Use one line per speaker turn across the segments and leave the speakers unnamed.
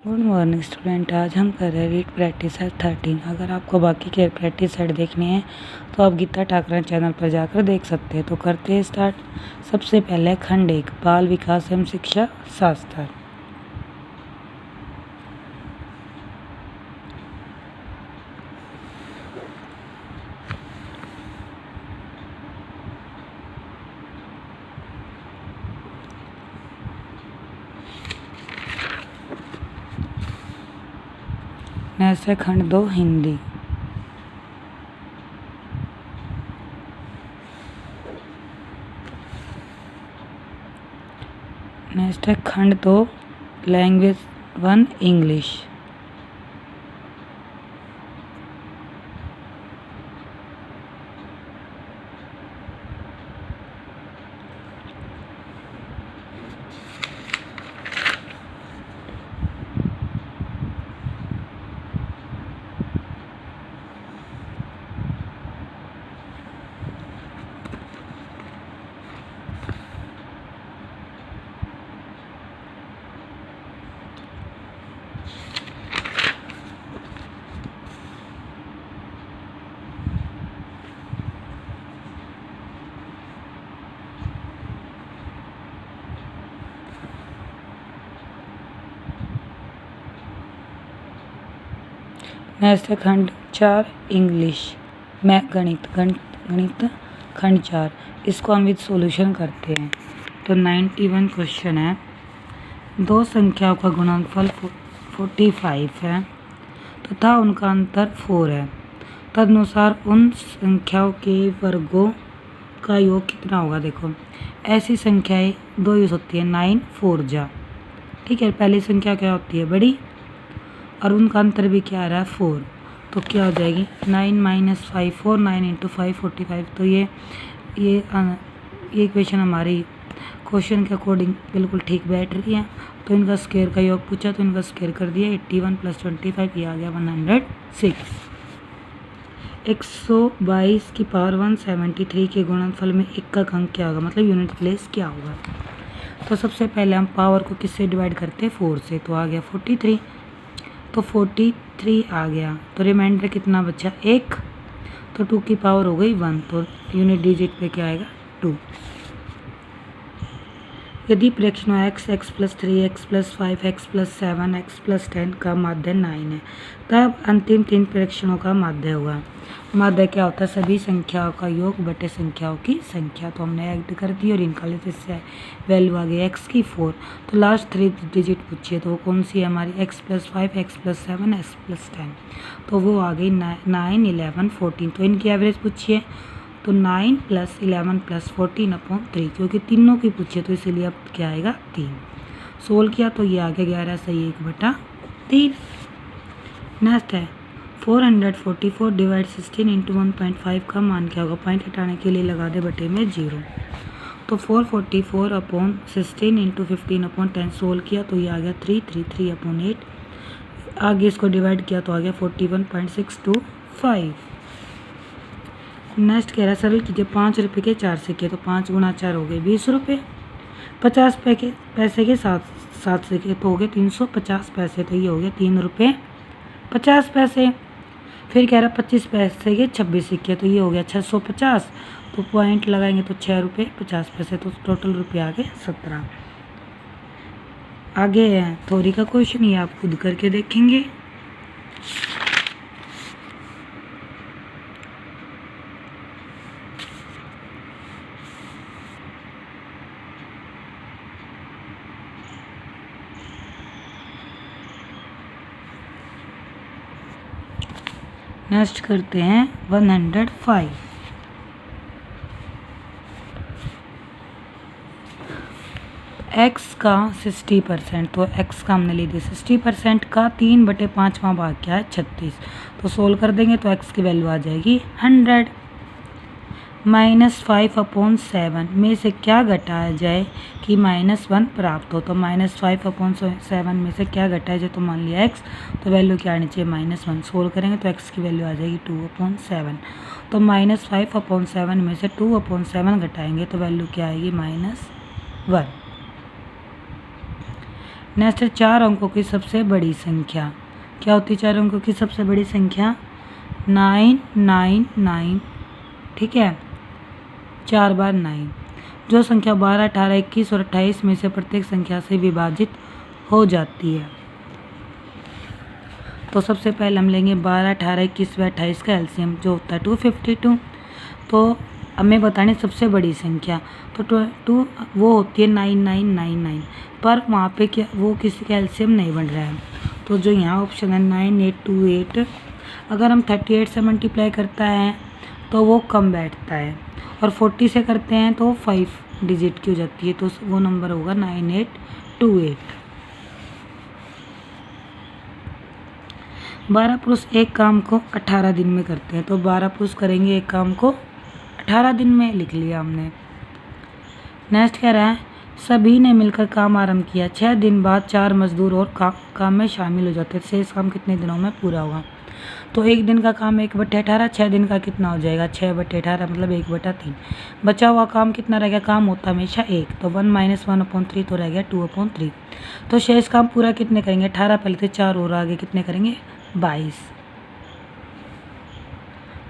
Good morning student. आज हम कर रहे हैं रीड प्रैक्टिस सेट 13। अगर आपको बाकी के प्रैक्टिस सेट देखने हैं तो आप गीता ठाकरन चैनल पर जाकर देख सकते हैं। तो करते हैं स्टार्ट। सबसे पहले खंड 1 बाल विकास एवं शिक्षा शास्त्र। नेक्स्ट है खंड 2 हिंदी। नेक्स्ट है खंड 2 लैंग्वेज 1 इंग्लिश। नेक्स्ट है खंड 4 इंग्लिश में गणित खंड 4। इसको हम विद सॉल्यूशन करते हैं। तो 91 क्वेश्चन है। दो संख्याओं का गुणनफल 45 है तथा उनका अंतर 4 है। तदनुसार उन संख्याओं के वर्गों का योग कितना होगा। देखो ऐसी संख्याएं दो यूज होती है 9 4 जा। ठीक है, पहली संख्या क्या होती है बड़ी और उनका अंतर भी क्या आ रहा है 4। तो क्या हो जाएगी 9 - 5 4 9 × 5 45। तो ये इक्वेशन हमारी क्वेश्चन के अकॉर्डिंग बिल्कुल ठीक बैठ रही है। तो इनका स्क्वायर का योग पूछा तो इनका स्क्वायर कर दिया 81 + 25 ये आ गया 106। 122 की पावर 173 के गुणनफल में एकक अंक क्या होगा, मतलब यूनिट प्लेस क्या होगा। तो सबसे पहले हम पावर को किससे डिवाइड करते हैं 4 से। तो आ गया 43। तो 43 आ गया तो रिमाइंडर कितना बचा 1। तो 2 की पावर हो गई 1। तो यूनिट डिजिट पे क्या आएगा 2। यदि प्रश्नों x + 3 x + 5 x + 7 x + 10 का माध्य 9 है तब अंतिम 3 प्रश्नों का माध्य होगा। माध्य क्या होता है सभी संख्याओं का योग बटे संख्याओं की संख्या। तो हमने ऐड कर दी और इनका से वैल्यू आ गई x की 4। तो लास्ट 3 डिजिट पूछिए तो वो कौन सी है हमारी x + 5 x + 7 x + 10। तो वो आ गई 9 11 14। तो इनकी एवरेज पूछिए तो 9 + 11 + 14/3 क्योंकि तीनों की पूछे तो इसीलिए अब क्या आएगा 3। सोल्व किया तो ये आ गया 11 सही 1/3। नेक्स्ट है 444 डिवाइड 16 × 1.5 का मान क्या होगा। पॉइंट हटाने के लिए लगा दे बटे में 0। तो 444/16 × 15/10 सोल्व किया तो ये आ गया 333/8। आगे इसको डिवाइड किया तो आ गया 41.625। नेक्स्ट कह रहा है सरल कीजिए 5 रुपये के 4 सिक्के। तो 5 × 4 हो गए 20 रुपये। 50 पैसे के 7 सिक्के तो हो गए 350 पैसे। तो ये हो गया 3 रुपये 50 पैसे। फिर कह रहा 25 पैसे के 26 सिक्के तो ये हो गया 650। तो पॉइंट लगाएंगे तो 6 रुपये 50 पैसे। तो टोटल रुपये आ गए 17। आगे है थोड़ी का क्वेश्चन, ये आप खुद करके देखेंगे। नेक्स्ट करते हैं 105। x का 60%। तो x का हमने ले दिया 60% का 3/5वां भाग क्या है 36। तो सोल्व कर देंगे तो x की वैल्यू आ जाएगी 100। -5/7 में से क्या घटाया जाए कि -1 प्राप्त हो। तो -5/7 में से क्या घटाया जाए तो मान लिया x। तो वैल्यू क्या आनी चाहिए -1। सोल्व करेंगे तो x की वैल्यू आ जाएगी 2/7। तो -5/7 में से 2/7 घटाएंगे तो वैल्यू क्या आएगी -1। नेक्स्ट है 4 अंकों की सबसे बड़ी संख्या। क्या होती है 4 अंकों की सबसे बड़ी संख्या? 999। ठीक है, 4 बार 9। जो संख्या 12, 18, 21 और 28 में से प्रत्येक संख्या से विभाजित हो जाती है। तो सबसे पहले हम लेंगे 12, 18, 21 व 28 का एलसीएम जो होता है 252। तो हमें बतानी सबसे बड़ी संख्या, तो 2 वो होती है 9999, पर वहाँ पे क्या वो किसी का एलसीएम नहीं बन रहा है। तो जो यहाँ ऑप्शन है 9828, अगर हम 38 से मल्टीप्लाई करता है तो वो कम बैठता है, और 40 से करते हैं तो 5 डिजिट की हो जाती है, तो वो नंबर होगा 9828। 12 पुरुष एक काम को 18 दिन में करते हैं, तो 12 पुरुष करेंगे एक काम को 18 दिन में, लिख लिया हमने। नेक्स्ट कह रहा है सभी ने मिलकर काम आरंभ किया, 6 दिन बाद 4 मजदूर और काम में शामिल हो जाते हैं, शेष काम कितने दिनों में पूरा होगा? तो एक दिन का काम 1/18, 6 दिन का कितना हो जाएगा? 6/18 मतलब 1/3। बचा हुआ काम कितना रह गया? काम होता हमेशा 1, तो 1 - 1/3 तो रह गया 2/3। तो शेष काम पूरा कितने करेंगे? 18 पहले थे, 4 और आगे कितने करेंगे? 22।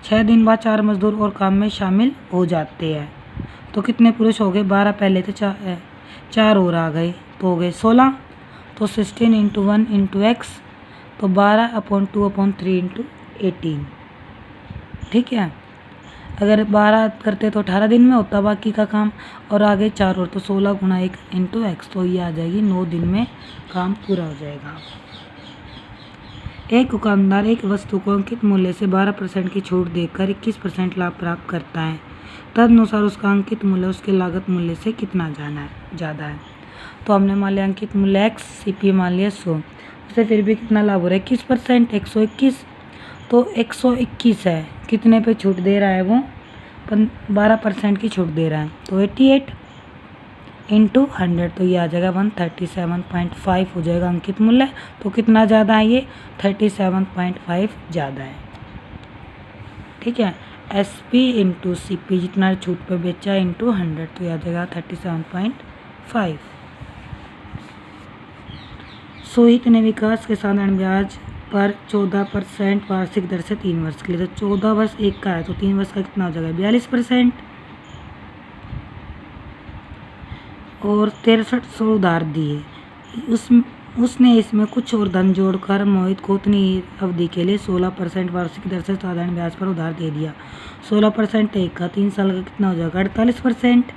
6 दिन बाद 4 मजदूर और काम में शामिल हो जाते हैं, तो कितने पुरुष हो गए? 12 पहले थे, 4 और आ गए तो हो गए 16। तो 16 × 1 × x, तो 12/2/3 × 18। ठीक है, अगर 12 करते तो 18 दिन में होता बाकी का काम, और आगे 4 और, तो 16 × 1 × x, तो ये आ जाएगी 9 दिन में काम पूरा हो जाएगा। एक दुकानदार एक वस्तु को अंकित मूल्य से 12% की छूट देकर 21% लाभ प्राप्त करता है, तदनुसार उसका अंकित मूल्य उसके लागत मूल्य से कितना ज़्यादा है? तो हमने मान लिया अंकित मूल्य x, CP मान लिया 100, उससे फिर भी कितना लाभ हो रहा है? 21%, 121। तो 121 है, कितने पे छूट दे रहा है वो? 12% की छूट दे रहा है, तो 88 × 100, तो ये आ जाएगा 137.5 हो जाएगा अंकित मूल्य। तो कितना ज़्यादा है ये? 37.5 ज़्यादा है। ठीक है, SP × CP जितना छूट पे बेचा × 100, तो ये आ जाएगा 37.5। सोहित ने विकास के साधारण ब्याज पर 14% वार्षिक दर से 3 वर्ष के लिए, तो 14 वर्ष एक का है, तो 3 वर्ष का कितना हो जाएगा? 42%। और 6300 उधार दिए, उसने इसमें कुछ और धन जोड़कर मोहित को उतनी अवधि के लिए 16% वार्षिक दर से साधारण ब्याज पर उधार दे दिया। 16% एक का, 3 साल का कितना हो जाएगा? 48%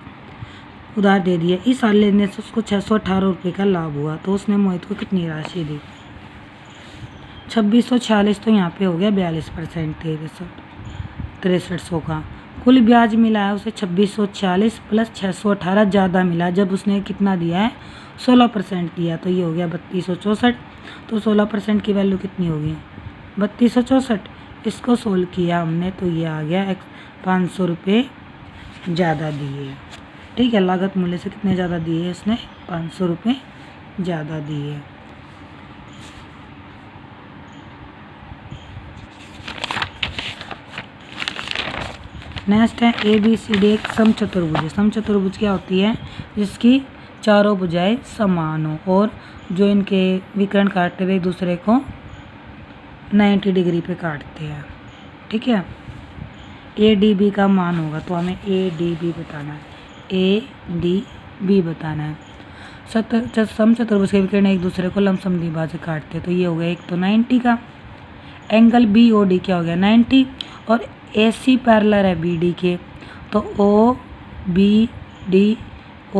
उधार दे दिया। इस साल लेने से उसको 618 रुपये का लाभ हुआ, तो उसने मोहित को कितनी राशि दी? 2646, तो यहाँ पे हो गया 42%, 6300 का। कुल ब्याज मिला है उसे 2640 + 618 ज़्यादा मिला, जब उसने कितना दिया है? 16% दिया, तो ये हो गया 3264। तो 16% की वैल्यू कितनी होगी? 3264। इसको सोल्व किया हमने, तो ये आ गया 500 रुपये ज़्यादा दिए। ठीक है, लागत मूल्य से कितने ज़्यादा दिए? उसने 500 रुपये ज़्यादा दिए। नेक्स्ट है ABCD एक समचतुर्भुज। समचतुर्भुज क्या होती है? जिसकी चारों भुजाएं समान हो और जो इनके विकर्ण काटते हुए एक दूसरे को 90 डिग्री पे काटते हैं। ठीक है, ADB का मान होगा, तो हमें ADB बताना है, ADB बताना है। समचतुर्भुज के विकर्ण एक दूसरे को लंबसम द्विभाजक काटते हैं, तो ये हो गया एक तो 90 का। एंगल BOD क्या हो गया? 90, और AC पैरेलल है BD के, तो OBD =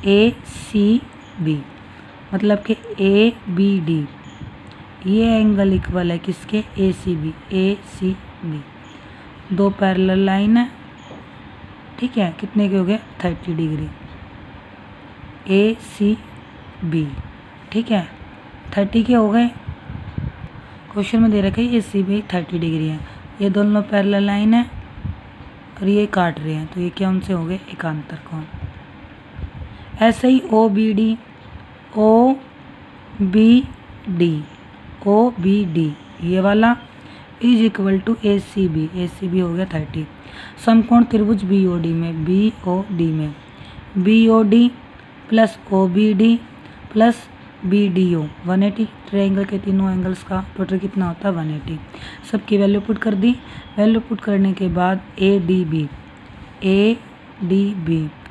ACB, मतलब कि ABD ये एंगल इक्वल है किसके? ACB। दो पैरेलल लाइन है। ठीक है, कितने के हो गए? 30 डिग्री ACB। ठीक है, 30 के हो गए। क्वेश्चन में दे रखा है ACB 30 डिग्री है, ये दोनों पैरेलल लाइन है और ये काट रहे हैं, तो ये क्या उनसे हो गए? एकांतर कोण। ऐसे ही OBD ये वाला = ACB हो गया 30। समकोण त्रिभुज BOD में BOD plus OBD plus BDO 180। Triangle के तीनों एंगल्स का टोटल कितना होता है 180। सबकी वैल्यू पुट कर दी। वैल्यू पुट करने के बाद ADB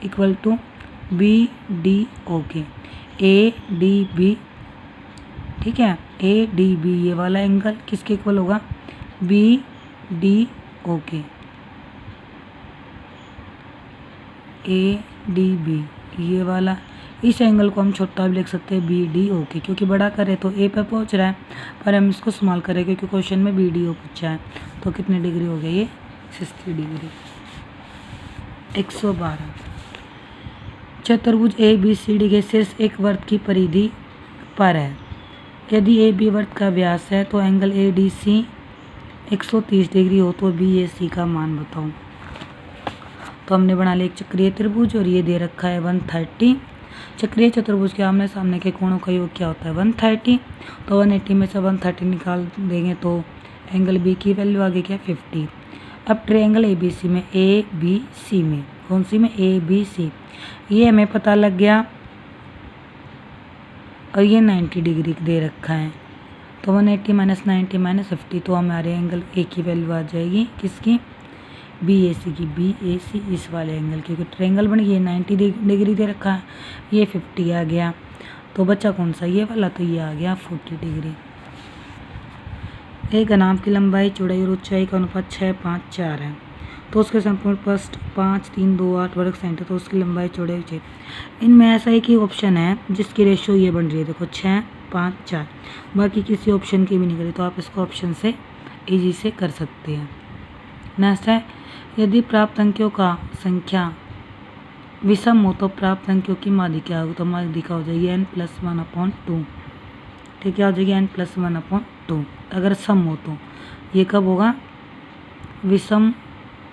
इक्वल टू BDO के ADB, ठीक है, ADB ये वाला एंगल किसके इक्वल होगा BDO के ADB ये वाला। इस एंगल को हम छोटा भी लिख सकते हैं BDO के, क्योंकि बड़ा करे तो A पे पहुंच रहा है, पर हम इसको स्मॉल करें क्योंकि क्वेश्चन में BDO पूछा है। तो कितने डिग्री हो गया ये 60 डिग्री। 112 चतुर्भुज ABCD के शीर्ष एक वृत्त की परिधि पर है। यदि AB वृत्त का व्यास है तो एंगल ADC 130 डिग्री हो तो BAC का मान बताओ। तो हमने बना लिया एक चक्रीय त्रिभुज और ये दे रखा है 130। चक्रीय चतुर्भुज के आमने सामने के कोणों का योग क्या होता है 130। तो 180 में से 130 निकाल देंगे तो एंगल B की वैल्यू आ गई क्या 50। अब ट्रायंगल ABC में ABC में कौन सी में ABC ये हमें पता लग गया, और ये 90 डिग्री दे रखा है। तो 180 माइनस 90 माइनस 50, तो हमारे एंगल A की वैल्यू आ जाएगी किसकी BAC की। BAC इस वाले एंगल की, क्योंकि ट्रायंगल बन गई 90 डिग्री दे रखा है, ये 50 आ गया। तो बच्चा कौन सा ये वाला, तो ये आ गया 40 डिग्री। एक घनाभ की लंबाई चौड़ाई और ऊंचाई का अनुपात 6, 5, 4 है। तो उसके संपूर्ण पृष्ठ 5, 3, 2, 8 वर्ग सेंटीमीटर, तो उसकी लंबाई चौड़ाई 6। इनमें ऐसा एक ही ऑप्शन है जिसकी रेशियो ये बन रही है, देखो 6, 5, 4, बाकी किसी ऑप्शन की भी नहीं करी। तो आप इसको ऑप्शन से ईजी से कर सकते हैं। नेक्स्ट है, यदि प्राप्त अंकों का संख्या विषम हो तो प्राप्त अंकों की माध्य क्या होगी। तो माध्य का हो जाएगी n+1/2। ठीक है, हो जाएगी n+1/2। अगर सम हो तो ये कब होगा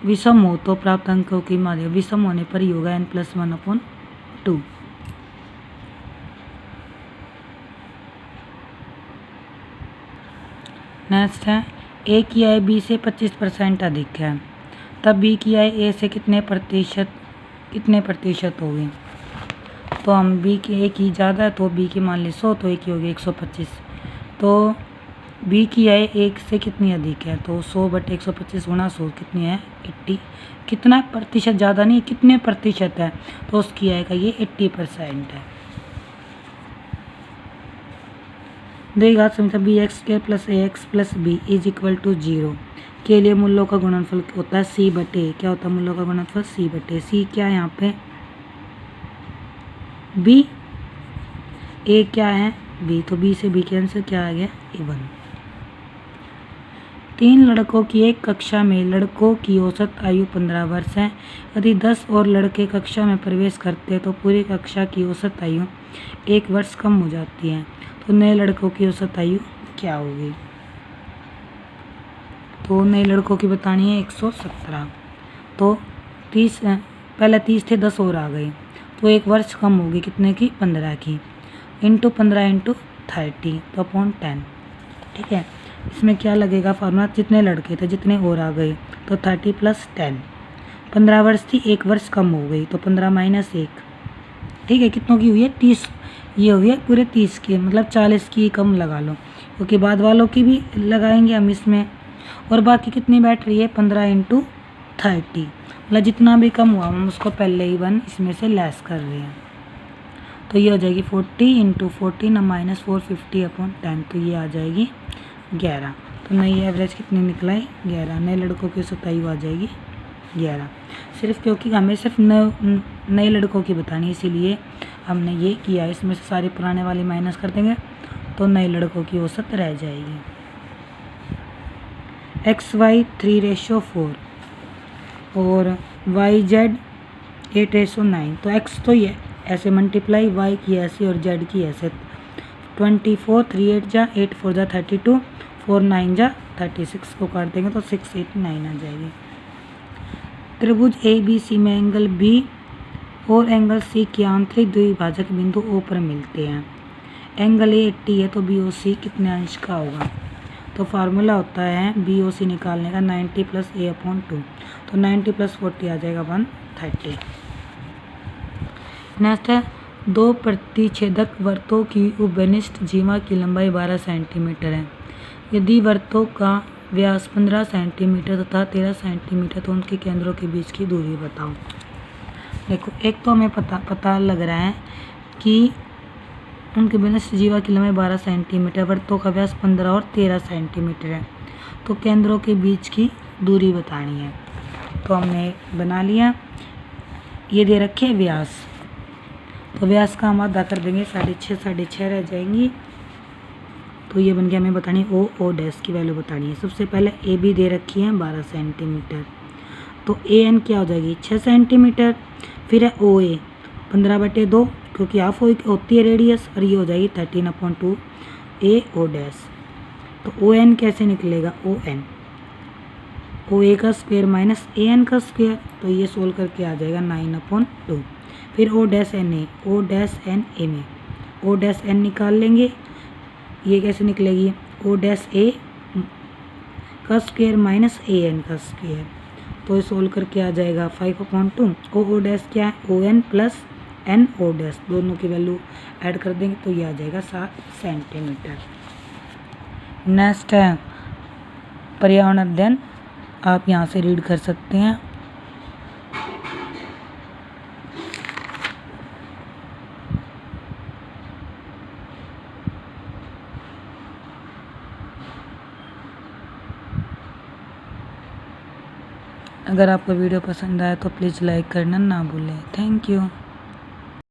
विषम हो तो प्राप्त अंकों की माध्य विषम होने पर ही होगा n+1/2। नेक्स्ट है, A की आय B से 25% अधिक है, तब B की आय A से कितने प्रतिशत होगी। तो हम B की A की ज़्यादा है तो B की मान ली 100, तो A की होगी 125। तो B की आय 1 से कितनी अधिक है, तो 100/125 गुणा 100 कितनी है 80। कितना प्रतिशत, ज़्यादा नहीं, कितने प्रतिशत है, तो उसकी आय का ये 80% है। देगा समीकरण BX² + AX + B = 0 के लिए मूल्यों का गुणनफल होता है C/A। क्या होता है मूल्यों का गुणनफल C/A। C क्या है यहाँ पे B, A क्या है B, तो B से B के आंसर क्या आ गया 1। 3 लड़कों की एक कक्षा में लड़कों की औसत आयु 15 वर्ष है। यदि 10 और लड़के कक्षा में प्रवेश करते हैं तो पूरी कक्षा की औसत आयु 1 वर्ष कम हो जाती है। तो नए लड़कों की औसत आयु क्या होगी। तो नए लड़कों की बतानी है 117। तो 30 पहले 30 थे, 10 और आ गए, तो 1 वर्ष कम होगी कितने की 15 की। इंटू 15 इंटू 30 तो अपॉन 10। ठीक है, इसमें क्या लगेगा फार्मूला, जितने लड़के थे जितने और आ गए, तो 30 + 10। 15 वर्ष थी, 1 वर्ष कम हो गई, तो 15 - 1। ठीक है, कितनों की हुई है 30। ये हुई है पूरे 30 की, मतलब 40 की कम लगा लो, क्योंकि बाद वालों की भी लगाएंगे हम इसमें। और बाकी कितनी बैठ रही है 15 इंटू 30, मतलब जितना भी कम हुआ हम उसको पहले ही 1 इसमें से लेस कर रहे हैं। तो ये हो जाएगी 40 इंटू 14 -450/10, तो ये आ जाएगी 11। तो नई एवरेज कितनी निकला है 11। नए लड़कों की औसत आयु आ जाएगी 11। सिर्फ क्योंकि हमें सिर्फ नए लड़कों की बतानी है, इसीलिए हमने ये किया। इसमें से सारे पुराने वाले माइनस कर देंगे तो नए लड़कों की औसत रह जाएगी। XY 3:4 और YZ 8:9। तो X तो ये ऐसे मल्टीप्लाई, Y की ऐसे और Z की ऐसे। 24 3 8 जा 8 4 जा 32, 4 9 जा 36 को काट देंगे तो 6 8 9 आ जाएगी। त्रिभुज ABC में एंगल B और एंगल C के आंतरिक द्विभाजक बिंदु O पर मिलते हैं। एंगल A 80 है तो BOC कितने अंश का होगा। तो फार्मूला होता है BOC निकालने का 90 + A/2। तो 90 + 40 आ जाएगा 130। नेक्स्ट है, दो प्रतिच्छेदक वृत्तों की उपविन्यस्त जीवा की लंबाई 12 सेंटीमीटर है। यदि वृत्तों का व्यास 15 सेंटीमीटर तथा 13 सेंटीमीटर तो उनके केंद्रों के बीच की दूरी बताओ। देखो, एक तो हमें पता लग रहा है कि उनके विन्यस्त जीवा की लंबाई 12 सेंटीमीटर, वृत्तों का व्यास 15 और 13 सेंटीमीटर है, तो केंद्रों के बीच की दूरी बतानी है। तो हमने बना लिया। ये दे रखे व्यास, तो व्यास का हम आधा कर देंगे, 6.5 रह जाएंगी। तो ये बन गया, हमें बतानी ओ डैश की वैल्यू बतानी है। सबसे पहले ए बी दे रखी है 12 सेंटीमीटर, तो ए एन क्या हो जाएगी 6 सेंटीमीटर। फिर है ओ ए 15/2 क्योंकि हाफ होती है रेडियस, और ये हो जाएगी 13/2 ए ओ डैश। तो ओ एन कैसे निकलेगा, ओ ए का स्क्वायर माइनस ए एन का स्क्वायर, तो ये सोल्व करके आ जाएगा 9/2। फिर ओ डैश एन ए में ओ डैश एन निकाल लेंगे, ये कैसे निकलेगी, ओ डैश ए का स्क्वायर माइनस ए एन का स्क्वायर, तो ये सोल्व करके आ जाएगा 5/2। ओ डैश क्या है, O N plus N O dash, दोनों की वैल्यू ऐड कर देंगे तो ये आ जाएगा 7 सेंटीमीटर। नेक्स्ट है पर्यावरण अध्ययन, आप यहाँ से रीड कर सकते हैं। अगर आपको वीडियो पसंद आए तो प्लीज़ लाइक करना ना भूलें। Thank you.